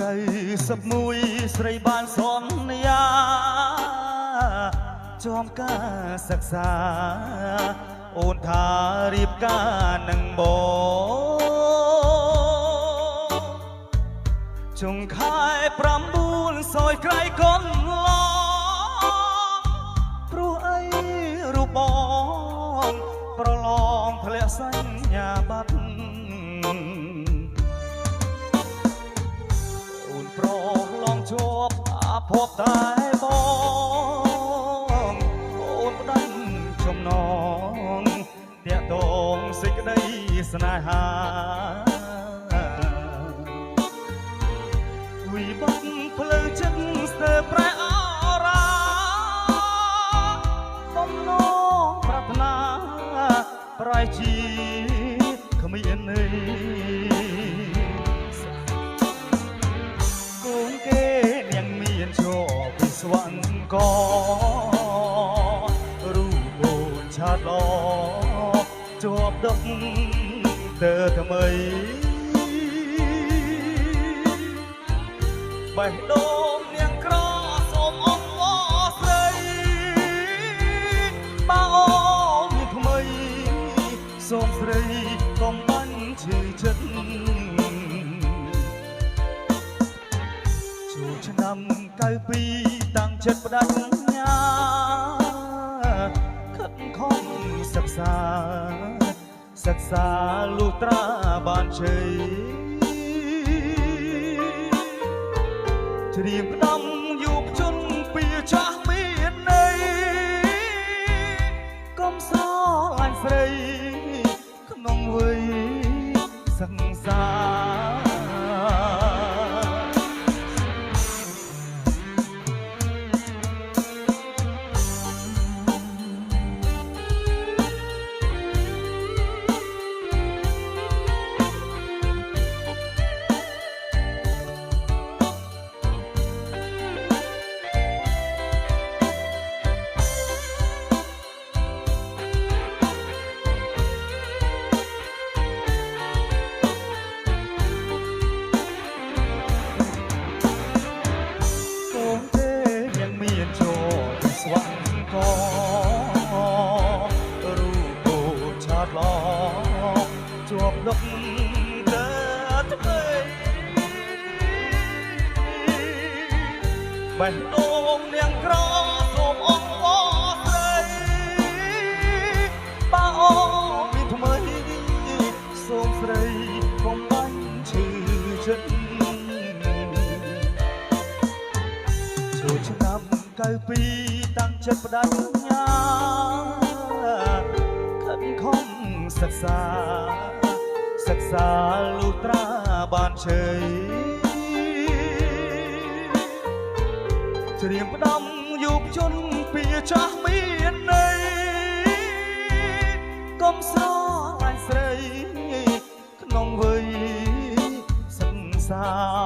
នៅសឹកមួយស្រីបានសន្យាចំការសិក្សាអូនថារៀបការនឹងបងចុងខែ9សយក្រៃកូនឡងព្រោះអីរូបបងប្រឡងធ្លាក់សញ្ញាបត្រអូនប្រឡងជាប់អាភពតែបងអូនផ្ដាច់ចំណងតាក់ទងសេចក្តីស្នេហាវិបត្តិផ្លូវចិត្តស្ទើរប្រែអរ៉ាបំណងប្រាថ្នាប្រៃជីគ្មានន័យកូនគេនាងមានជាប់ពីស្វ័នករូបអូនឆាតល្អជាប់ដុកទៅថ្មីបេះដូងនាងក្រសូមអង្វរស្រីបើអូនមានថ្មីសូមស្រីកុំបាញ់ឈឺចិត្តចូលឆ្នាំ92តាំងចិត្តបដិញ្ញាខិតខំសិក្សាលុះត្រាបានជ័យច្រៀងផ្ដាំយុវជនពីចាស់មានន័យកុំស្រឡាញ់ស្រីក្នុងវ័យសង្សាររូបអូនឆាតល្អជាប់ដុកទៅថ្មីបេះដូងនាងក្រសូមអង្វរស្រីបើអូនមានថ្មីសូមស្រីកុំបាញ់ឈឺចិត្តចូលឆ្នាំ92តាំងចិត្តបដិញ្ញាខិតខំសិក្សាលុះត្រាបានជ័យច្រៀងផ្ដាំយុវជនពីចាស់មានន័យកុំស្រឡាញ់ស្រីក្នុងវ័យសង្សារ